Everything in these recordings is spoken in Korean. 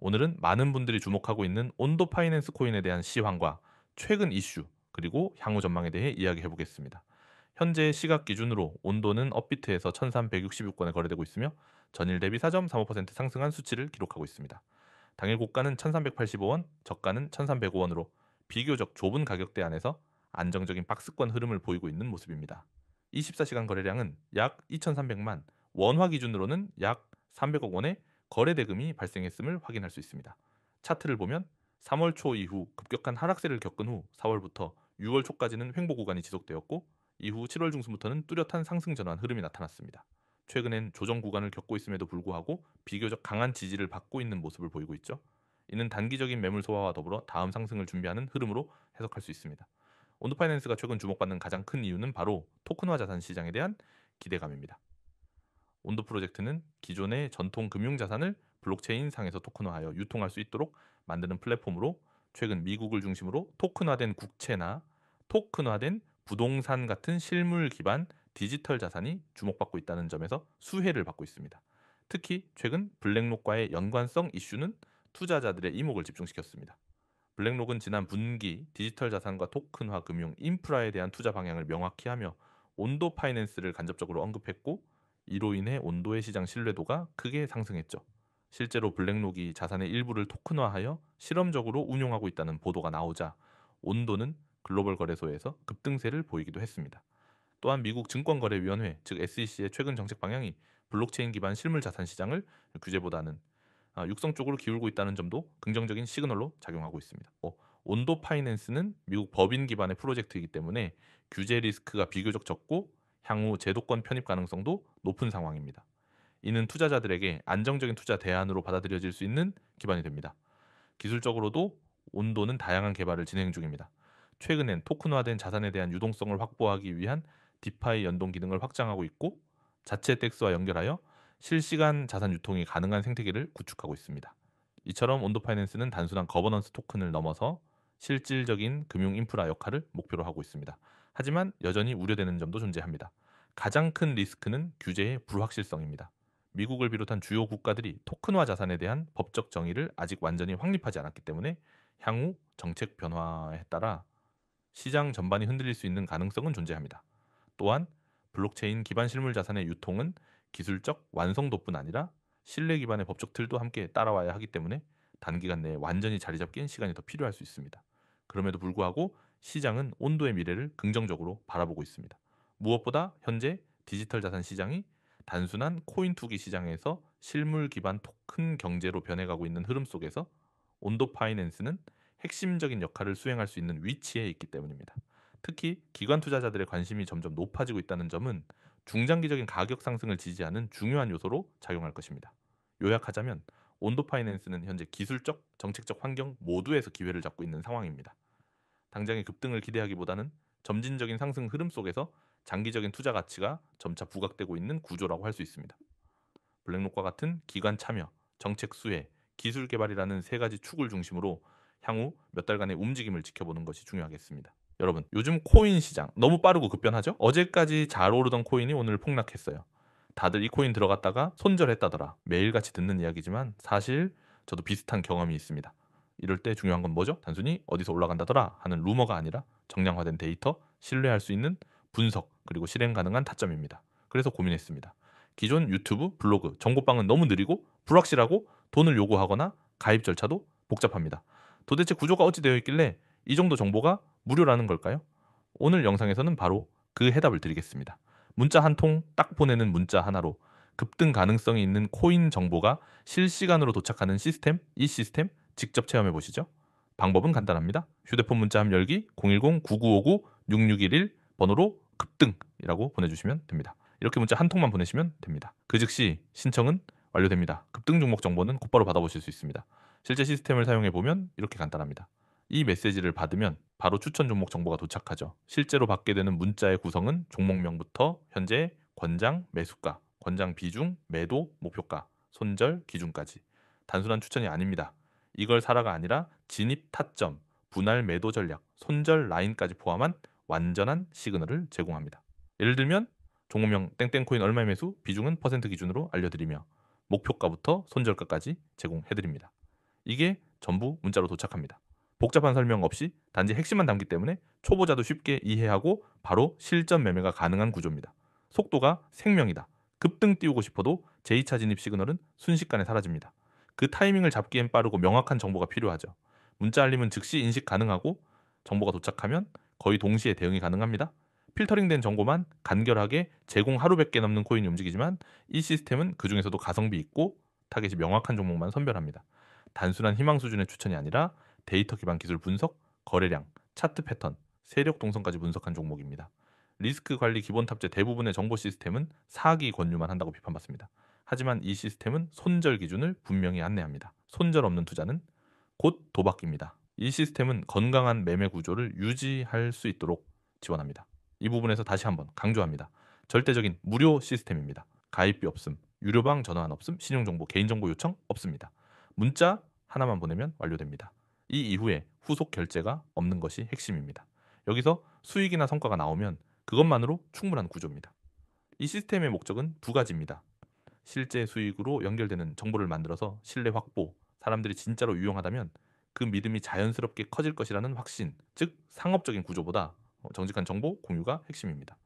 오늘은 많은 분들이 주목하고 있는 온도 파이낸스 코인에 대한 시황과 최근 이슈, 그리고 향후 전망에 대해 이야기해 보겠습니다. 현재 시각 기준으로 온도는 업비트에서 1366건에 거래되고 있으며 전일 대비 4.35% 상승한 수치를 기록하고 있습니다. 당일 고가는 1385원, 저가는 1305원으로 비교적 좁은 가격대 안에서 안정적인 박스권 흐름을 보이고 있는 모습입니다. 24시간 거래량은 약 2300만, 원화 기준으로는 약 300억 원의 거래 대금이 발생했음을 확인할 수 있습니다. 차트를 보면 3월 초 이후 급격한 하락세를 겪은 후 4월부터 6월 초까지는 횡보 구간이 지속되었고 이후 7월 중순부터는 뚜렷한 상승 전환 흐름이 나타났습니다. 최근엔 조정 구간을 겪고 있음에도 불구하고 비교적 강한 지지를 받고 있는 모습을 보이고 있죠. 이는 단기적인 매물 소화와 더불어 다음 상승을 준비하는 흐름으로 해석할 수 있습니다. 온도파이낸스가 최근 주목받는 가장 큰 이유는 바로 토큰화 자산 시장에 대한 기대감입니다. 온도 프로젝트는 기존의 전통 금융 자산을 블록체인 상에서 토큰화하여 유통할 수 있도록 만드는 플랫폼으로 최근 미국을 중심으로 토큰화된 국채나 토큰화된 부동산 같은 실물 기반 디지털 자산이 주목받고 있다는 점에서 수혜를 받고 있습니다. 특히 최근 블랙록과의 연관성 이슈는 투자자들의 이목을 집중시켰습니다. 블랙록은 지난 분기 디지털 자산과 토큰화 금융 인프라에 대한 투자 방향을 명확히 하며 온도 파이낸스를 간접적으로 언급했고 이로 인해 온도의 시장 신뢰도가 크게 상승했죠. 실제로 블랙록이 자산의 일부를 토큰화하여 실험적으로 운용하고 있다는 보도가 나오자 온도는 글로벌 거래소에서 급등세를 보이기도 했습니다. 또한 미국 증권거래위원회 즉 SEC의 최근 정책 방향이 블록체인 기반 실물 자산 시장을 규제보다는 육성 쪽으로 기울고 있다는 점도 긍정적인 시그널로 작용하고 있습니다. 온도 파이낸스는 미국 법인 기반의 프로젝트이기 때문에 규제 리스크가 비교적 적고 향후 제도권 편입 가능성도 높은 상황입니다. 이는 투자자들에게 안정적인 투자 대안으로 받아들여질 수 있는 기반이 됩니다. 기술적으로도 온도는 다양한 개발을 진행 중입니다. 최근엔 토큰화된 자산에 대한 유동성을 확보하기 위한 디파이 연동 기능을 확장하고 있고 자체 덱스와 연결하여 실시간 자산 유통이 가능한 생태계를 구축하고 있습니다. 이처럼 온도 파이낸스는 단순한 거버넌스 토큰을 넘어서 실질적인 금융 인프라 역할을 목표로 하고 있습니다. 하지만 여전히 우려되는 점도 존재합니다. 가장 큰 리스크는 규제의 불확실성입니다. 미국을 비롯한 주요 국가들이 토큰화 자산에 대한 법적 정의를 아직 완전히 확립하지 않았기 때문에 향후 정책 변화에 따라 시장 전반이 흔들릴 수 있는 가능성은 존재합니다. 또한 블록체인 기반 실물 자산의 유통은 기술적 완성도뿐 아니라 신뢰 기반의 법적 틀도 함께 따라와야 하기 때문에 단기간 내에 완전히 자리 잡기엔 시간이 더 필요할 수 있습니다. 그럼에도 불구하고 시장은 온도의 미래를 긍정적으로 바라보고 있습니다. 무엇보다 현재 디지털 자산 시장이 단순한 코인 투기 시장에서 실물 기반 토큰 경제로 변해가고 있는 흐름 속에서 온도 파이낸스는 핵심적인 역할을 수행할 수 있는 위치에 있기 때문입니다. 특히 기관 투자자들의 관심이 점점 높아지고 있다는 점은 중장기적인 가격 상승을 지지하는 중요한 요소로 작용할 것입니다. 요약하자면 온도 파이낸스는 현재 기술적, 정책적 환경 모두에서 기회를 잡고 있는 상황입니다. 당장의 급등을 기대하기보다는 점진적인 상승 흐름 속에서 장기적인 투자 가치가 점차 부각되고 있는 구조라고 할 수 있습니다. 블랙록과 같은 기관 참여, 정책 수혜, 기술 개발이라는 세 가지 축을 중심으로 향후 몇 달간의 움직임을 지켜보는 것이 중요하겠습니다. 여러분, 요즘 코인 시장 너무 빠르고 급변하죠? 어제까지 잘 오르던 코인이 오늘 폭락했어요. 다들 이 코인 들어갔다가 손절했다더라. 매일같이 듣는 이야기지만 사실 저도 비슷한 경험이 있습니다. 이럴 때 중요한 건 뭐죠? 단순히 어디서 올라간다더라 하는 루머가 아니라 정량화된 데이터, 신뢰할 수 있는 분석, 그리고 실행 가능한 타점입니다. 그래서 고민했습니다. 기존 유튜브, 블로그, 정보방은 너무 느리고 불확실하고 돈을 요구하거나 가입 절차도 복잡합니다. 도대체 구조가 어찌 되어 있길래 이 정도 정보가 무료라는 걸까요? 오늘 영상에서는 바로 그 해답을 드리겠습니다. 문자 한 통 딱 보내는 문자 하나로 급등 가능성이 있는 코인 정보가 실시간으로 도착하는 시스템, 이 시스템 직접 체험해 보시죠. 방법은 간단합니다. 휴대폰 문자 함 열기 010-9959-6611 번호로 급등이라고 보내주시면 됩니다. 이렇게 문자 한 통만 보내시면 됩니다. 그 즉시 신청은 완료됩니다. 급등 종목 정보는 곧바로 받아보실 수 있습니다. 실제 시스템을 사용해 보면 이렇게 간단합니다. 이 메시지를 받으면 바로 추천 종목 정보가 도착하죠. 실제로 받게 되는 문자의 구성은 종목명부터 현재 권장 매수가, 권장 비중, 매도, 목표가, 손절, 기준까지. 단순한 추천이 아닙니다. 이걸 사라가 아니라 진입 타점, 분할 매도 전략, 손절 라인까지 포함한 완전한 시그널을 제공합니다. 예를 들면 종목명 땡땡코인 얼마의 매수, 비중은 퍼센트 기준으로 알려드리며 목표가부터 손절가까지 제공해드립니다. 이게 전부 문자로 도착합니다. 복잡한 설명 없이 단지 핵심만 담기 때문에 초보자도 쉽게 이해하고 바로 실전 매매가 가능한 구조입니다. 속도가 생명이다. 급등 띄우고 싶어도 제2차 진입 시그널은 순식간에 사라집니다. 그 타이밍을 잡기엔 빠르고 명확한 정보가 필요하죠. 문자 알림은 즉시 인식 가능하고 정보가 도착하면 거의 동시에 대응이 가능합니다. 필터링된 정보만 간결하게 제공 하루 100개 넘는 코인이 움직이지만 이 시스템은 그 중에서도 가성비 있고 타겟이 명확한 종목만 선별합니다. 단순한 희망 수준의 추천이 아니라 데이터 기반 기술 분석, 거래량, 차트 패턴, 세력 동선까지 분석한 종목입니다. 리스크 관리 기본 탑재 대부분의 정보 시스템은 사기 권유만 한다고 비판받습니다. 하지만 이 시스템은 손절 기준을 분명히 안내합니다. 손절 없는 투자는 곧 도박입니다. 이 시스템은 건강한 매매 구조를 유지할 수 있도록 지원합니다. 이 부분에서 다시 한번 강조합니다. 절대적인 무료 시스템입니다. 가입비 없음, 유료방 전화한 없음, 신용정보, 개인정보 요청 없습니다. 문자 하나만 보내면 완료됩니다. 이 이후에 후속 결제가 없는 것이 핵심입니다. 여기서 수익이나 성과가 나오면 그것만으로 충분한 구조입니다. 이 시스템의 목적은 두 가지입니다. 실제 수익으로 연결되는 정보를 만들어서 신뢰 확보, 사람들이 진짜로 유용하다면 그 믿음이 자연스럽게 커질 것이라는 확신, 즉 상업적인 구조보다 정직한 정보 공유가 핵심입니다.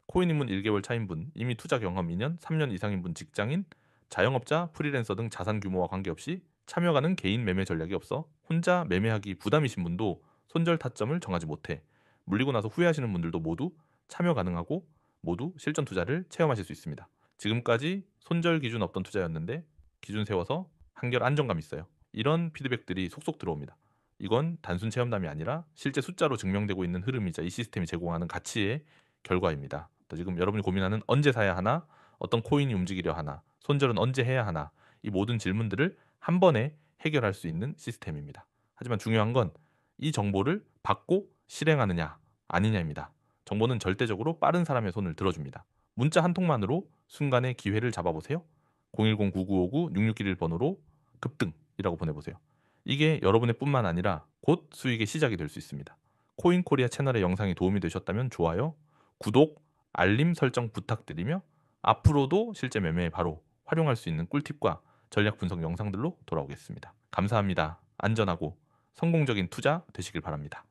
코인 입문 1개월 차인 분, 이미 투자 경험 2년, 3년 이상인 분, 직장인, 자영업자, 프리랜서 등 자산 규모와 관계없이 참여가는 개인 매매 전략이 없어 혼자 매매하기 부담이신 분도 손절 타점을 정하지 못해 물리고 나서 후회하시는 분들도 모두 참여 가능하고 모두 실전 투자를 체험하실 수 있습니다. 지금까지 손절 기준 없던 투자였는데 기준 세워서 한결 안정감 있어요. 이런 피드백들이 속속 들어옵니다. 이건 단순 체험담이 아니라 실제 숫자로 증명되고 있는 흐름이자 이 시스템이 제공하는 가치의 결과입니다. 또 지금 여러분이 고민하는 언제 사야 하나, 어떤 코인이 움직이려 하나, 손절은 언제 해야 하나, 이 모든 질문들을 한 번에 해결할 수 있는 시스템입니다. 하지만 중요한 건 이 정보를 받고 실행하느냐 아니냐입니다. 정보는 절대적으로 빠른 사람의 손을 들어줍니다. 문자 한 통만으로 순간의 기회를 잡아보세요. 010-9959-6611 번호로 급등이라고 보내보세요. 이게 여러분의 뿐만 아니라 곧 수익의 시작이 될 수 있습니다. 코인코리아 채널의 영상이 도움이 되셨다면 좋아요, 구독, 알림 설정 부탁드리며 앞으로도 실제 매매에 바로 활용할 수 있는 꿀팁과 전략 분석 영상들로 돌아오겠습니다. 감사합니다. 안전하고 성공적인 투자 되시길 바랍니다.